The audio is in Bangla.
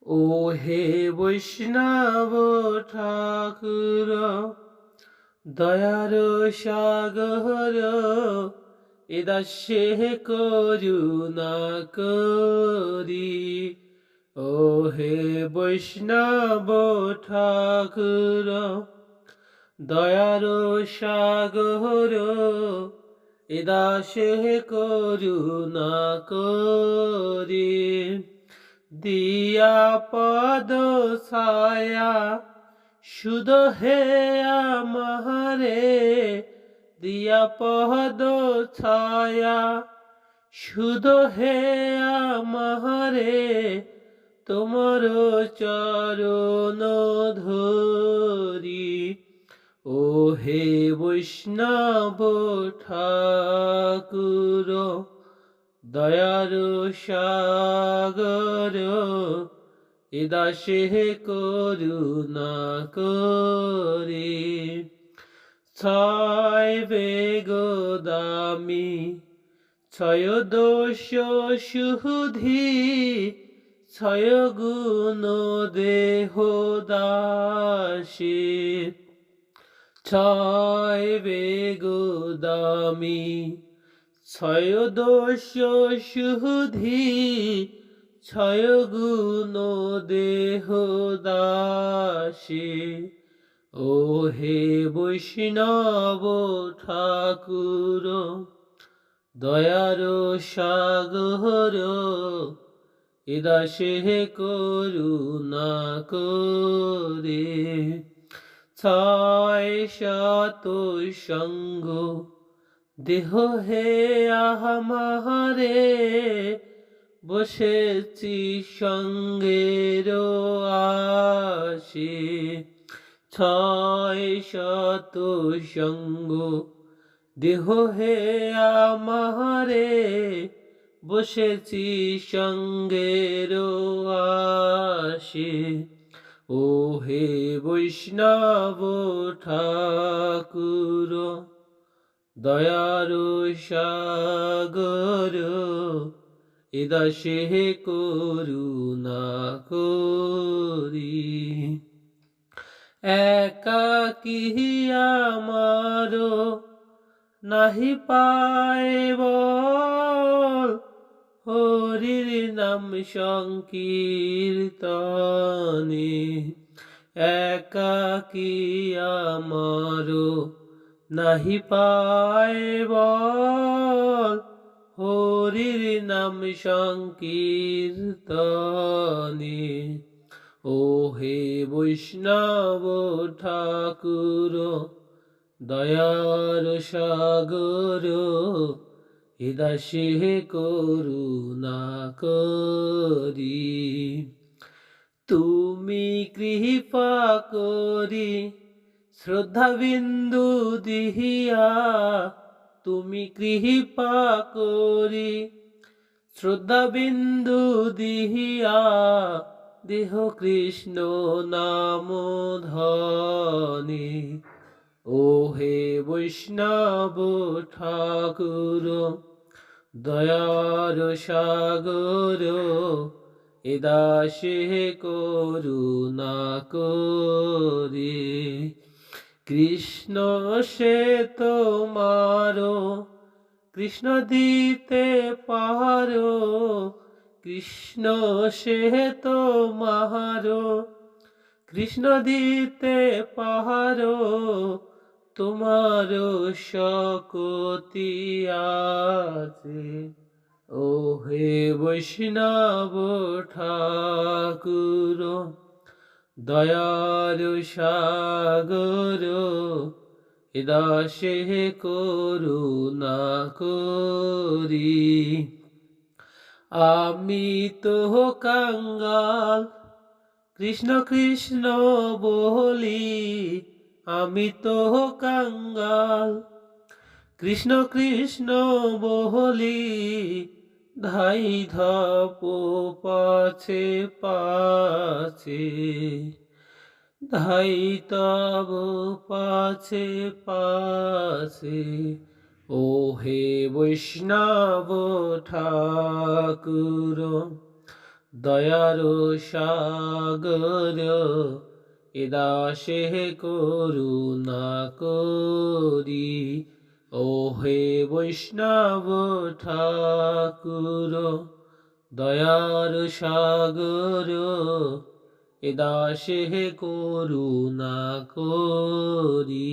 ও হে বৈষ্ণব ঠাকুর, দয়ার সাগর, এ দাসে করুণা করি। ও হে বৈষ্ণব ঠাকুর, দয়ার সাগর, এ দাসে করুণা করি। দিয়া পদ ছায়া শুধ হে আমারে, দিয়া পদ ছায়া শুধ হে আমারে, তোমার চরণ ধরি। ও হে বৈষ্ণব ঠাকুর, দয়ার সাগর, এ দাসে করুণা করি। ছয় বেগদামি ছয় দোষ শুধি, ছয় গুণ দেহ দাসী। ছয় বেগদামি ছয় দোষ শুধি, ছয় গুণ দেহ দাসী। ও হে বৈষ্ণব ঠাকুর, দয়ার সাগর, এ দাসে করুণা করে। ছয় শত সঙ্গ দেহ হে আমারে, বসেছি সঙ্গের আসে। ছয় শত সঙ্গ দেহ হে আমারে, বসেছি সঙ্গের আসে। ও হে বৈষ্ণব ঠাকুর, দয়ার সাগর, এ দাসে করুণা করি। একাকী আমার নাহি পাইব, হরির নাম সংকীর্তনে। একাকী আমার নাহি পাইব, হরির নাম সংকীর্তনে। ও হে বৈষ্ণব ঠাকুর, দয়ার সাগর, এ দাসে করুণা করি। তুমি কৃপা করি শ্রদ্ধা বিন্দু দিহিয়া, তুমি কৃপা করি শ্রদ্ধা বিন্দু দিহিয়া, দেহ কৃষ্ণ নাম ধনে। ও হে বৈষ্ণব ঠাকুর, দয়ার সাগর, এ দাসে করুণা করি। কৃষ্ণ সে তোমার, কৃষ্ণ দিতে পারো, কৃষ্ণ সে তোমার, কৃষ্ণ দিতে পারো, তোমার শক্তি আছে। ও হে বৈষ্ণব ঠাকুর, দয়ার সাগর, এ দাসে করুণা করি। আমি তো কাঙ্গাল কৃষ্ণ কৃষ্ণ বলি, আমি তো কাঙ্গাল কৃষ্ণ কৃষ্ণ বলি, ধাই ধপ পাছে পাছে, ধাই তব পাছে পাছে। ও হে বৈষ্ণব ঠাকুর, দয়ার সাগর এ দাসে করুণা করি ও হে বৈষ্ণব ঠাকুর দয়ার সাগর এ দাসে করুণা করি